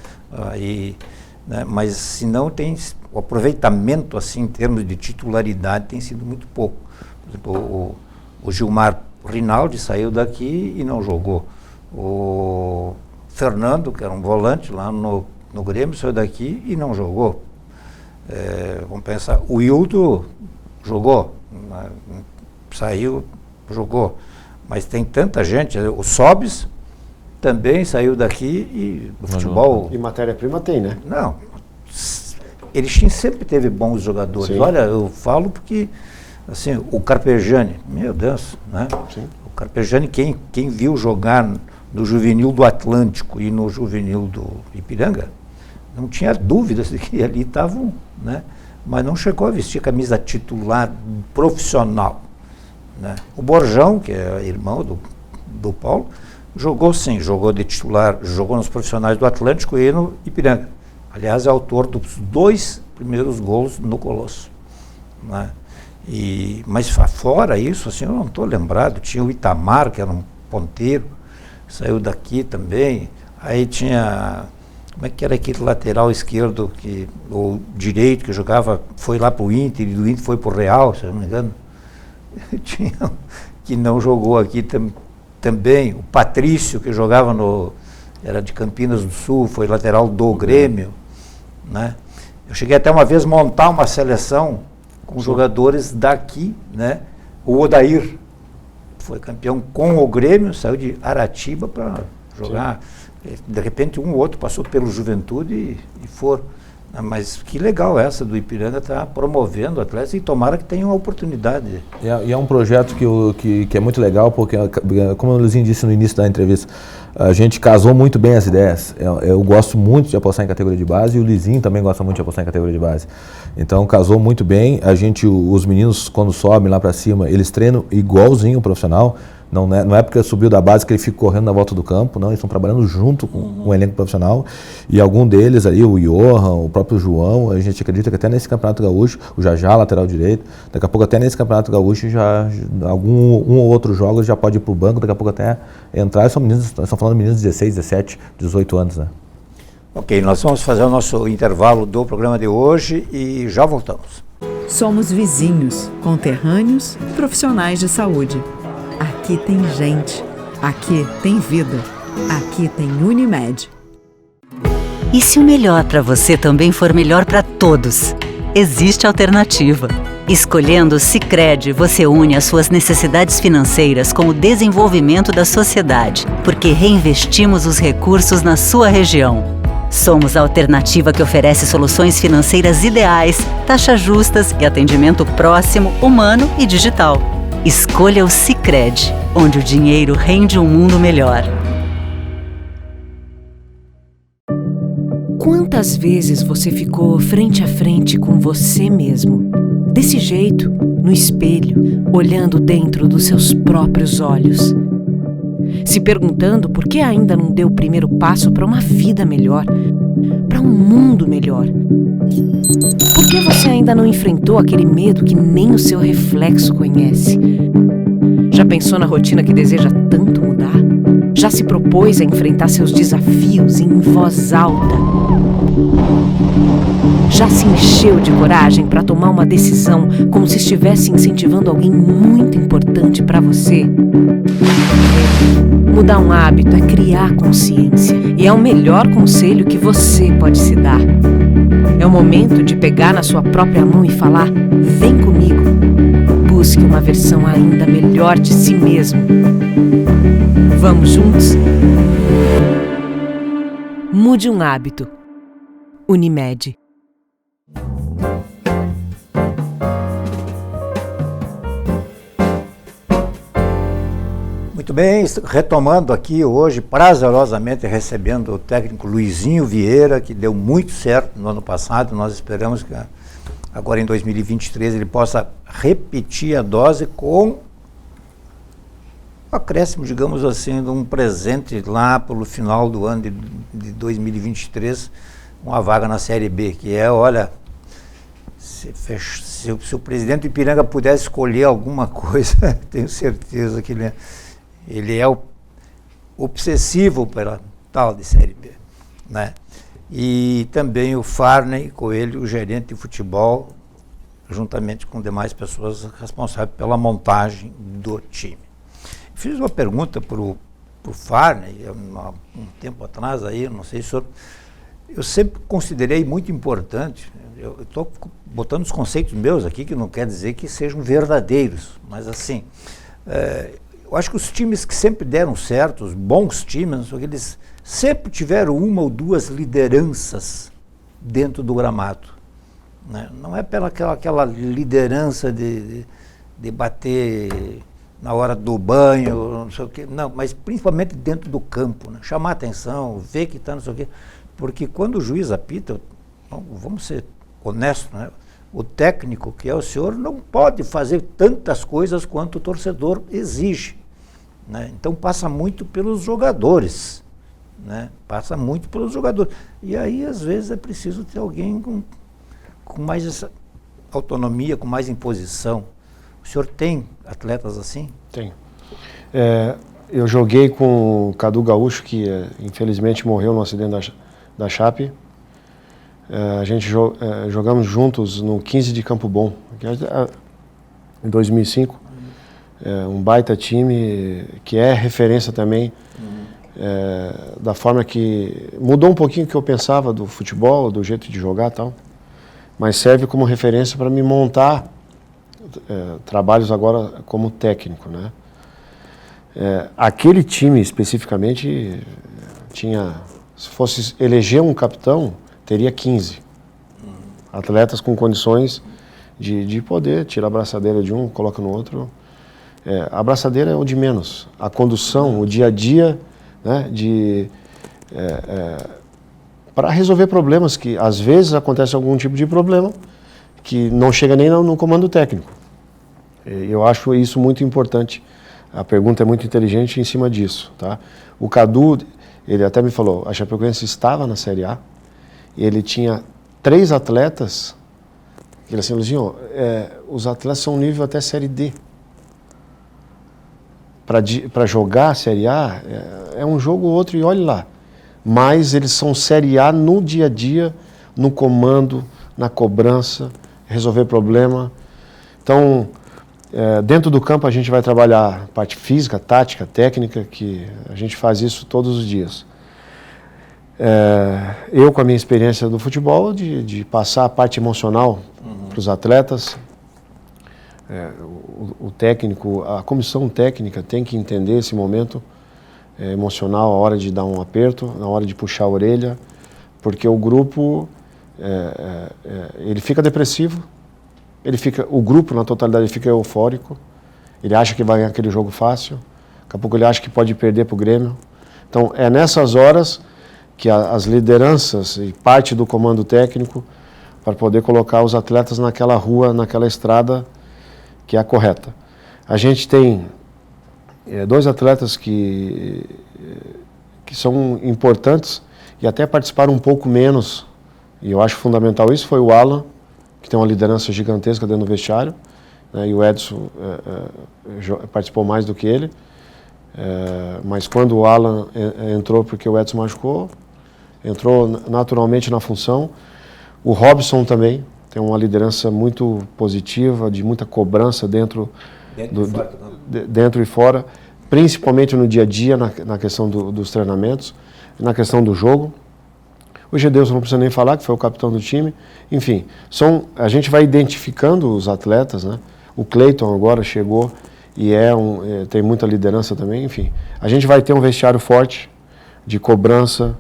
né, mas se não tem o aproveitamento, assim, em termos de titularidade, tem sido muito pouco. Por exemplo, o Gilmar Rinaldi saiu daqui e não jogou. O Fernando, que era um volante lá no Grêmio, saiu daqui e não jogou. Vamos pensar, o Hildo jogou, saiu, jogou. Mas tem tanta gente, o Sobis também saiu daqui e o futebol... E matéria-prima tem, né? Não, Erechim sempre teve bons jogadores. Sim. Olha, eu falo porque, assim, o Carpegiani, meu Deus, né? Sim. O Carpegiani, quem viu jogar no juvenil do Atlântico e no juvenil do Ipiranga, não tinha dúvidas de que ali estavam, né? Mas não chegou a vestir a camisa titular profissional, né? O Borjão, que é irmão do Paulo, jogou sim, jogou de titular, jogou nos profissionais do Atlântico e no Ipiranga. Aliás, é autor dos 2 primeiros gols no Colosso, né? Mas fora isso, assim, eu não estou lembrado. Tinha o Itamar, que era um ponteiro, saiu daqui também. Aí tinha, como é que era aquele lateral esquerdo, ou direito, que jogava, foi lá para o Inter, e do Inter foi para o Real, se não me engano. Tinha que não jogou aqui também. O Patrício, que jogava era de Campinas do Sul, foi lateral do Grêmio, né? Eu cheguei até uma vez a montar uma seleção com jogadores daqui, né? O Odair foi campeão com o Grêmio, saiu de Aratiba para jogar. Sim. De repente um ou outro passou pelo Juventude e foram. Mas que legal essa do Ipiranga estar promovendo atletas, e tomara que tenham a oportunidade. E é um projeto que é muito legal, porque, como o Luizinho disse no início da entrevista, a gente casou muito bem as ideias. Eu gosto muito de apostar em categoria de base, e o Luizinho também gosta muito de apostar em categoria de base. Então casou muito bem. Os meninos, quando sobem lá para cima, eles treinam igualzinho o profissional. Não é porque subiu da base que ele fica correndo na volta do campo, não, eles estão trabalhando junto com o elenco profissional, e algum deles ali, o Johan, o próprio João, a gente acredita que até nesse Campeonato Gaúcho, o Jajá, lateral direito, daqui a pouco até nesse Campeonato Gaúcho um ou outro jogo já pode ir para o banco, daqui a pouco até entrar. Estão falando de meninos de 16, 17, 18 anos, né? Ok, nós vamos fazer o nosso intervalo do programa de hoje e já voltamos. Somos vizinhos, conterrâneos e profissionais de saúde. Aqui tem gente, aqui tem vida, aqui tem Unimed. E se o melhor para você também for melhor para todos? Existe alternativa. Escolhendo o Sicredi, você une as suas necessidades financeiras com o desenvolvimento da sociedade, porque reinvestimos os recursos na sua região. Somos a alternativa que oferece soluções financeiras ideais, taxas justas e atendimento próximo, humano e digital. Escolha o Sicredi, onde o dinheiro rende um mundo melhor. Quantas vezes você ficou frente a frente com você mesmo, Desse jeito, no espelho, olhando dentro dos seus próprios olhos. Se perguntando por que ainda não deu o primeiro passo para uma vida melhor, para um mundo melhor. Por que você ainda não enfrentou aquele medo que nem o seu reflexo conhece? Já pensou na rotina que deseja tanto mudar? Já se propôs a enfrentar seus desafios em voz alta? Já se encheu de coragem para tomar uma decisão como se estivesse incentivando alguém muito importante para você? Mudar um hábito é criar consciência e é o melhor conselho que você pode se dar. É o momento de pegar na sua própria mão e falar: vem comigo. Busque uma versão ainda melhor de si mesmo. Vamos juntos? Mude um hábito. Unimed. Muito bem, retomando aqui hoje, prazerosamente recebendo o técnico Luizinho Vieira, que deu muito certo no ano passado. Nós esperamos que agora em 2023 ele possa repetir a dose com um acréscimo, digamos assim, de um presente lá pelo final do ano de 2023, uma vaga na Série B, que é, olha, se o presidente Ipiranga pudesse escolher alguma coisa, tenho certeza que ele é obsessivo pela tal de Série B, né? E também o Farney Coelho, o gerente de futebol, juntamente com demais pessoas responsáveis pela montagem do time. Fiz uma pergunta para o Farney, um tempo atrás, aí, não sei se eu sempre considerei muito importante, eu estou botando os conceitos meus aqui, que não quer dizer que sejam verdadeiros, mas assim, eu acho que os times que sempre deram certo, os bons times, eles sempre tiveram uma ou duas lideranças dentro do gramado, né? Não é pela aquela liderança de bater na hora do banho, não sei o quê, não, mas principalmente dentro do campo, né? Chamar a atenção, ver que está não sei o quê, porque quando o juiz apita, vamos ser honestos, né? O técnico, que é o senhor, não pode fazer tantas coisas quanto o torcedor exige, né? Então passa muito pelos jogadores, né? Passa muito pelos jogadores. E aí, às vezes, é preciso ter alguém com mais essa autonomia, com mais imposição. O senhor tem atletas assim? Tenho. Eu joguei com o Cadu Gaúcho, que infelizmente morreu no acidente da Chape. A gente jogamos juntos no 15 de Campo Bom, em 2005. Um baita time que é referência também, da forma que mudou um pouquinho o que eu pensava do futebol, do jeito de jogar e tal, mas serve como referência para me montar trabalhos agora como técnico, né? Aquele time especificamente tinha, se fosse eleger um capitão, teria 15 atletas com condições de poder tirar a braçadeira de um, coloca no outro. A abraçadeira é o de menos. A condução, o dia a dia, né, para resolver problemas que às vezes acontece algum tipo de problema que não chega nem no comando técnico. Eu acho isso muito importante. A pergunta é muito inteligente em cima disso, tá? O Cadu, ele até me falou, a Chapecoense estava na Série A, e ele tinha 3 atletas, ele assim, Luizinho, os atletas são nível até Série D. Para jogar a Série A, é um jogo ou outro e olhe lá. Mas eles são Série A no dia a dia, no comando, na cobrança, resolver problema. Então, dentro do campo a gente vai trabalhar parte física, tática, técnica, que a gente faz isso todos os dias. Eu, com a minha experiência do futebol, de passar a parte emocional para os atletas, o técnico, a comissão técnica tem que entender esse momento emocional, a hora de dar um aperto, na hora de puxar a orelha, porque o grupo ele fica depressivo, o grupo na totalidade fica eufórico, ele acha que vai ganhar aquele jogo fácil, daqui a pouco ele acha que pode perder para o Grêmio. Então é nessas horas que as lideranças e parte do comando técnico para poder colocar os atletas naquela rua, naquela estrada que é a correta. A gente tem 2 atletas que são importantes e até participaram um pouco menos, e eu acho fundamental isso, foi o Alan, que tem uma liderança gigantesca dentro do vestiário, né, e o Edson participou mais do que ele, mas quando o Alan entrou porque o Edson machucou, entrou naturalmente na função. O Robson também tem uma liderança muito positiva, de muita cobrança dentro e fora, principalmente no dia a dia, na questão dos treinamentos, na questão do jogo. O Gedeilson não precisa nem falar, que foi o capitão do time. Enfim, a gente vai identificando os atletas, né? O Cleiton agora chegou e tem muita liderança também. Enfim, a gente vai ter um vestiário forte, de cobrança,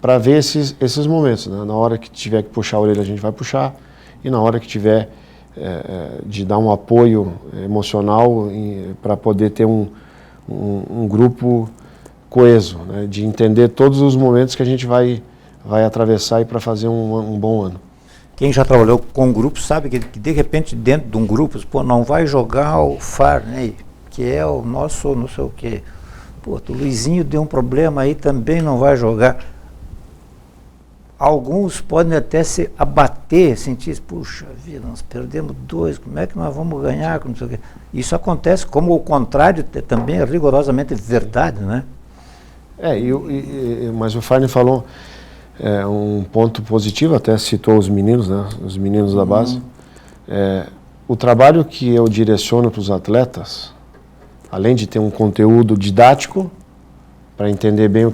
para ver esses momentos, né? Na hora que tiver que puxar a orelha, a gente vai puxar, e na hora que tiver de dar um apoio emocional para poder ter um grupo coeso, né? De entender todos os momentos que a gente vai atravessar e para fazer um bom ano. Quem já trabalhou com grupos sabe que de repente dentro de um grupo, não vai jogar o Farney, que é o nosso não sei o quê. O Luizinho deu um problema aí, também não vai jogar. Alguns podem até se abater, sentir, puxa vida, nós perdemos 2, como é que nós vamos ganhar? Não sei o quê. Isso acontece, como o contrário também é rigorosamente verdade, né? Mas o Farney falou um ponto positivo, até citou os meninos, né? Os meninos da base. O trabalho que eu direciono para os atletas, além de ter um conteúdo didático, para entender bem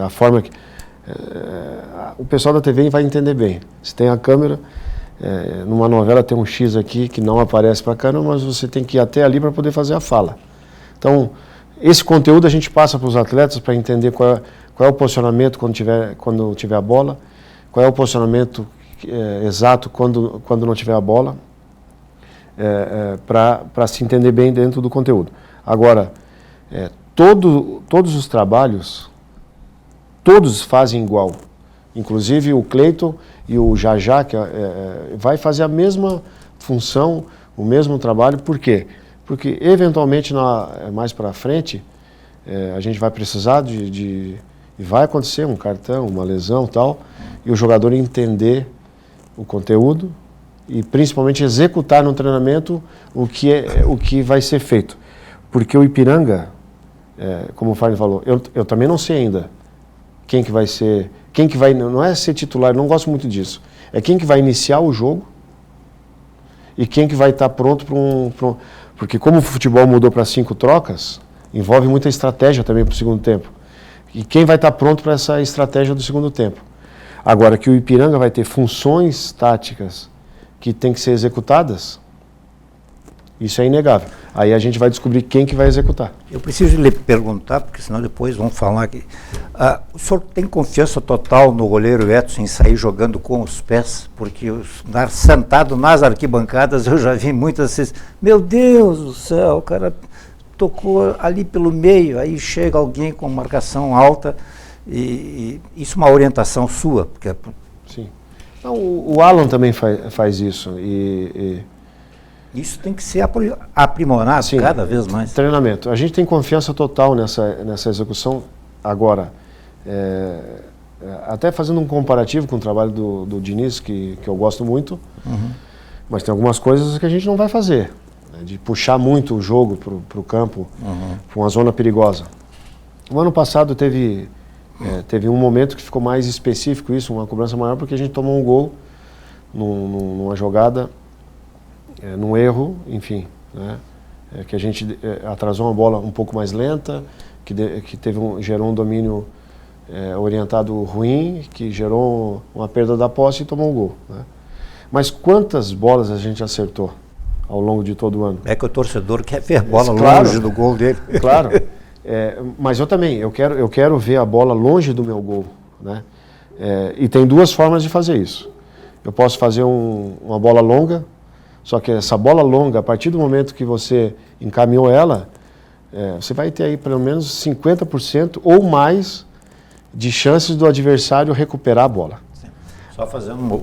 a forma que... o pessoal da TV vai entender bem. Se tem a câmera, numa novela tem um X aqui que não aparece para a câmera, mas você tem que ir até ali para poder fazer a fala. Então, esse conteúdo a gente passa para os atletas para entender qual é o posicionamento quando tiver a bola, qual é o posicionamento exato quando não tiver a bola, para se entender bem dentro do conteúdo. Agora, todos os trabalhos, todos fazem igual. Inclusive o Cleiton e o Jajá, que vai fazer a mesma função, o mesmo trabalho. Por quê? Porque eventualmente mais para frente a gente vai precisar e vai acontecer um cartão, uma lesão e tal, e o jogador entender o conteúdo e principalmente executar no treinamento o que vai ser feito. Porque o Ipiranga, como o Farney falou, eu também não sei ainda quem que vai, não é ser titular, não gosto muito disso, é quem que vai iniciar o jogo e quem que vai estar pronto porque como o futebol mudou para 5 trocas, envolve muita estratégia também para o segundo tempo. E quem vai estar pronto para essa estratégia do segundo tempo? Agora, que o Ipiranga vai ter funções táticas que tem que ser executadas, isso é inegável. Aí a gente vai descobrir quem que vai executar. Eu preciso lhe perguntar, porque senão depois vão falar que... o senhor tem confiança total no goleiro Edson em sair jogando com os pés? Porque sentado nas arquibancadas eu já vi muitas vezes, meu Deus do céu, o cara tocou ali pelo meio, aí chega alguém com marcação alta, e isso é uma orientação sua? Porque... Sim. Então, o Alan também faz isso, Isso tem que ser aprimorado. Sim, cada vez mais. Treinamento. A gente tem confiança total nessa execução. Agora, até fazendo um comparativo com o trabalho do Diniz, que eu gosto muito, mas tem algumas coisas que a gente não vai fazer, né, de puxar muito o jogo para o campo, para uma zona perigosa. O ano passado teve um momento que ficou mais específico isso, uma cobrança maior, porque a gente tomou um gol numa jogada, num erro, enfim, né? Que a gente atrasou uma bola um pouco mais lenta, que gerou um domínio orientado ruim, que gerou uma perda da posse e tomou um gol, né? Mas quantas bolas a gente acertou ao longo de todo o ano? É que o torcedor quer ver bola longe do gol dele. Claro, mas eu também, eu quero ver a bola longe do meu gol, né? E tem 2 formas de fazer isso. Eu posso fazer uma bola longa, só que essa bola longa, a partir do momento que você encaminhou ela, você vai ter aí pelo menos 50% ou mais de chances do adversário recuperar a bola. Sim. Só fazendo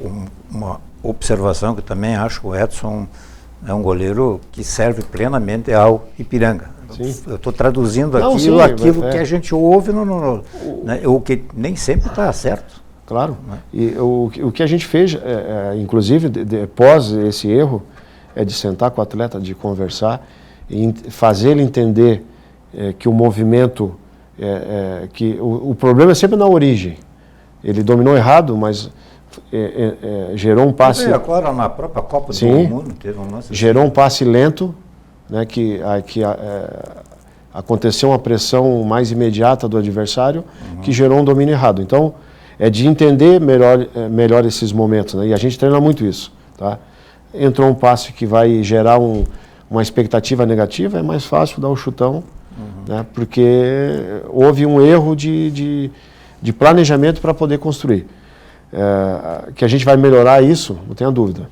uma observação, que eu também acho que o Edson é um goleiro que serve plenamente ao Ipiranga. Sim. Eu estou traduzindo aquilo que a gente ouve, né, o que nem sempre está certo. Claro. E o que a gente fez, inclusive, após esse erro, é de sentar com o atleta, de conversar, e fazer ele entender que o movimento, que o problema é sempre na origem. Ele dominou errado, mas gerou um passe... Agora na própria Copa do Mundo teve um lance... Gerou um passe lento, né, aconteceu uma pressão mais imediata do adversário, que gerou um domínio errado. Então, é de entender melhor esses momentos, né? E a gente treina muito isso, tá? Entrou um passe que vai gerar uma expectativa negativa, é mais fácil dar o chutão, né? Porque houve um erro de planejamento para poder construir. Que a gente vai melhorar isso, não tenha dúvida,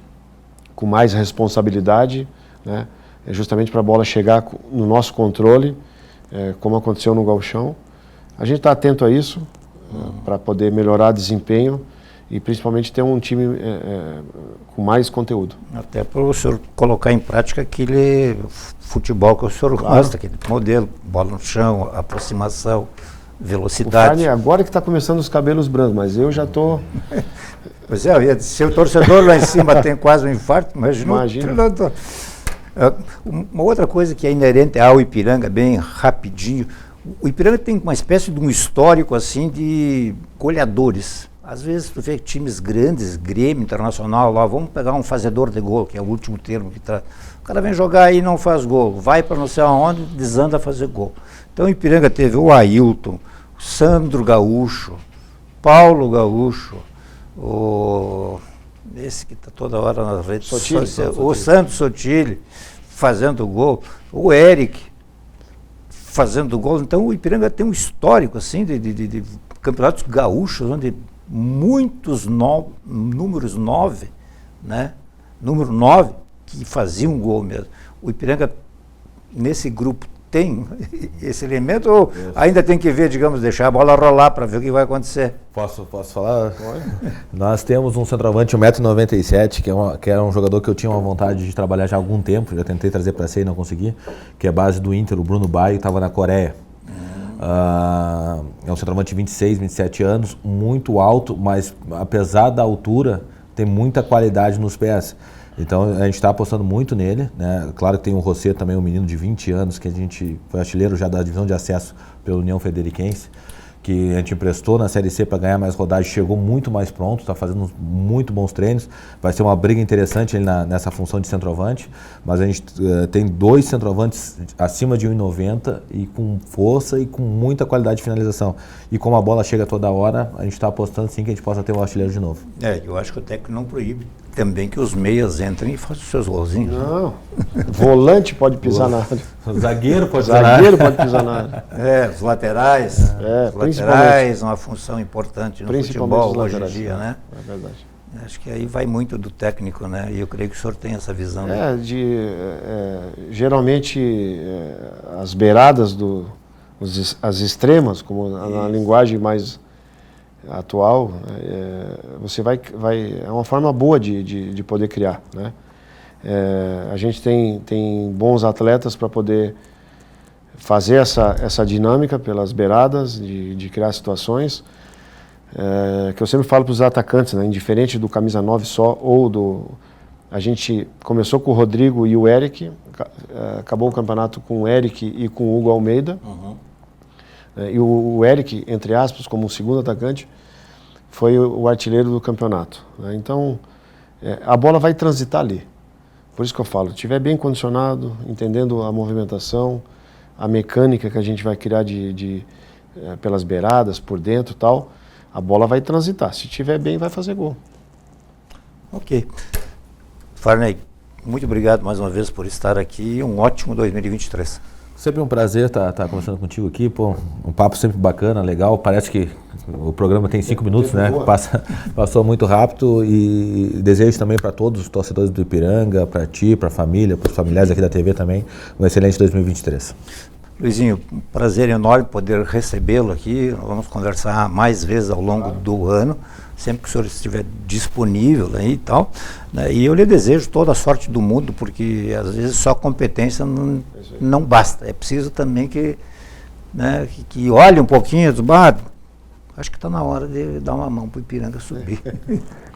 com mais responsabilidade, né? Justamente para a bola chegar no nosso controle, como aconteceu no Gauchão. A gente está atento a isso, para poder melhorar desempenho e principalmente ter um time com mais conteúdo. Até para o senhor colocar em prática aquele futebol que o senhor gosta, aquele modelo, bola no chão, aproximação, velocidade. O Farney agora que está começando os cabelos brancos, mas eu já estou... Pois é, se o torcedor lá em cima tem quase um infarto, imagina. Uma outra coisa que é inerente ao Ipiranga, bem rapidinho, o Ipiranga tem uma espécie de um histórico assim de goleadores. Às vezes tu vê times grandes, Grêmio, Internacional, lá, vamos pegar um fazedor de gol, que é o último termo que traz. O cara vem jogar aí e não faz gol, vai para não sei aonde, desanda a fazer gol. Então o Ipiranga teve o Ailton, o Sandro Gaúcho, Paulo Gaúcho, esse que está toda hora nas redes sociais, o Santos Sotile fazendo gol, o Eric fazendo gol. Então o Ipiranga tem um histórico assim de campeonatos gaúchos, onde muitos números 9, né? Número 9 que faziam gol mesmo. O Ipiranga nesse grupo tem esse elemento ou ainda tem que ver, digamos, deixar a bola rolar para ver o que vai acontecer? Posso falar? Nós temos um centroavante 1,97 m, que era um jogador que eu tinha uma vontade de trabalhar já há algum tempo, já tentei trazer para ser e não consegui, que é base do Inter, o Bruno Baio, estava na Coreia. É um centroavante de 26, 27 anos, muito alto, mas apesar da altura, tem muita qualidade nos pés. Então a gente está apostando muito nele, né? Claro que tem o José também, um menino de 20 anos, que a gente foi artilheiro já da divisão de acesso pela União Frederiquense, que a gente emprestou na Série C para ganhar mais rodagem, chegou muito mais pronto, está fazendo muito bons treinos, vai ser uma briga interessante ele nessa função de centroavante, mas a gente tem 2 centroavantes acima de 1,90 e com força e com muita qualidade de finalização. E como a bola chega toda hora, a gente está apostando sim que a gente possa ter um artilheiro de novo. Eu acho que o técnico não proíbe também que os meias entrem e façam os seus golzinhos. Não, volante pode pisar na área. O zagueiro pode pisar na área. Os laterais. Os laterais, uma função importante no futebol hoje em dia, né? É verdade. Acho que aí vai muito do técnico, né? E eu creio que o senhor tem essa visão. Geralmente, as beiradas, as extremas, como na linguagem mais atual, você é uma forma boa de poder criar, né? A gente tem bons atletas para poder fazer essa dinâmica pelas beiradas, de criar situações, que eu sempre falo para os atacantes, né? Indiferente do camisa 9 só a gente começou com o Rodrigo e o Eric, acabou o campeonato com o Eric e com o Hugo Almeida. E o Eric, entre aspas, como o segundo atacante, foi o artilheiro do campeonato, né? Então, a bola vai transitar ali. Por isso que eu falo, se estiver bem condicionado, entendendo a movimentação, a mecânica que a gente vai criar pelas beiradas, por dentro e tal, a bola vai transitar. Se estiver bem, vai fazer gol. Ok. Farney, muito obrigado mais uma vez por estar aqui. Um ótimo 2023. Sempre um prazer estar conversando contigo aqui, pô, um papo sempre bacana, legal, parece que o programa tem 5 minutos, né, passou muito rápido e desejo também para todos os torcedores do Ipiranga, para ti, para a família, para os familiares aqui da TV também, um excelente 2023. Luizinho, um prazer enorme poder recebê-lo aqui. Vamos conversar mais vezes ao longo do ano, sempre que o senhor estiver disponível aí e tal, né? E eu lhe desejo toda a sorte do mundo, porque às vezes só competência não basta. É preciso também que, né, que olhe um pouquinho, acho que está na hora de dar uma mão para o Ipiranga subir.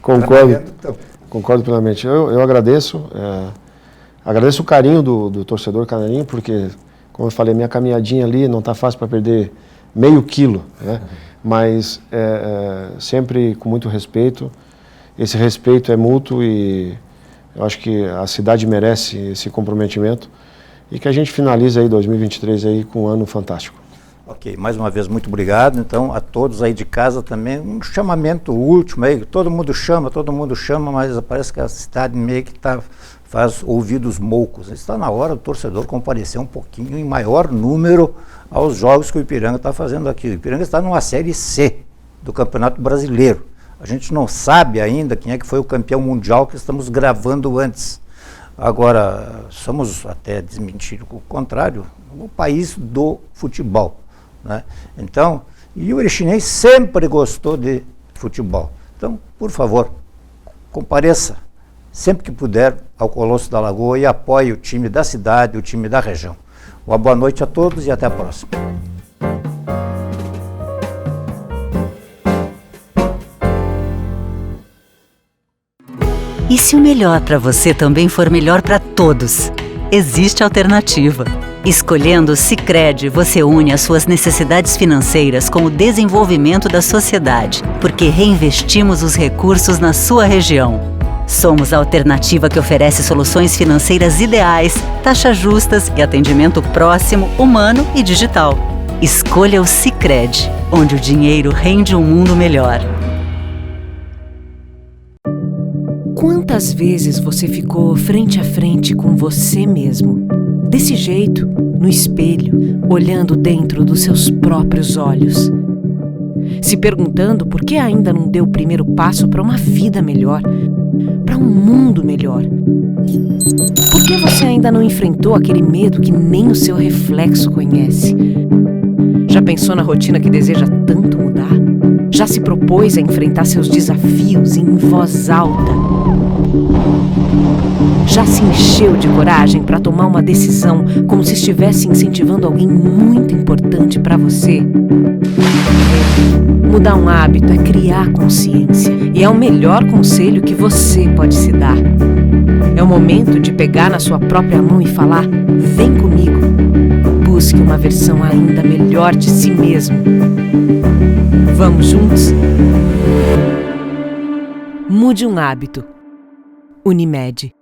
Concordo plenamente. Eu agradeço, agradeço o carinho do torcedor canarinho, porque, como eu falei, minha caminhadinha ali não está fácil para perder meio quilo, né? Mas sempre com muito respeito. Esse respeito é mútuo e eu acho que a cidade merece esse comprometimento e que a gente finalize aí 2023 aí com um ano fantástico. Ok, mais uma vez muito obrigado. Então, a todos aí de casa também, um chamamento último aí, todo mundo chama, mas parece que a cidade meio que faz ouvidos moucos. Está na hora do torcedor comparecer um pouquinho em maior número aos jogos que o Ipiranga está fazendo aqui. O Ipiranga está numa Série C do Campeonato Brasileiro. A gente não sabe ainda quem é que foi o campeão mundial que estamos gravando antes. Agora, somos, até desmentir o contrário, o país do futebol, né? Então, e o Erechimense sempre gostou de futebol. Então, por favor, compareça sempre que puder ao Colosso da Lagoa e apoie o time da cidade, o time da região. Uma boa noite a todos e até a próxima. E se o melhor para você também for melhor para todos? Existe alternativa. Escolhendo o Sicredi, você une as suas necessidades financeiras com o desenvolvimento da sociedade, porque reinvestimos os recursos na sua região. Somos a alternativa que oferece soluções financeiras ideais, taxas justas e atendimento próximo, humano e digital. Escolha o Sicredi, onde o dinheiro rende um mundo melhor. Quantas vezes você ficou frente a frente com você mesmo? Desse jeito, no espelho, olhando dentro dos seus próprios olhos. Se perguntando por que ainda não deu o primeiro passo para uma vida melhor, para um mundo melhor. Por que você ainda não enfrentou aquele medo que nem o seu reflexo conhece? Já pensou na rotina que deseja tanto mudar? Já se propôs a enfrentar seus desafios em voz alta? Já se encheu de coragem para tomar uma decisão como se estivesse incentivando alguém muito importante para você? Mudar um hábito é criar consciência e é o melhor conselho que você pode se dar. É o momento de pegar na sua própria mão e falar: vem comigo. Busque uma versão ainda melhor de si mesmo. Vamos juntos? Mude um hábito. Unimed.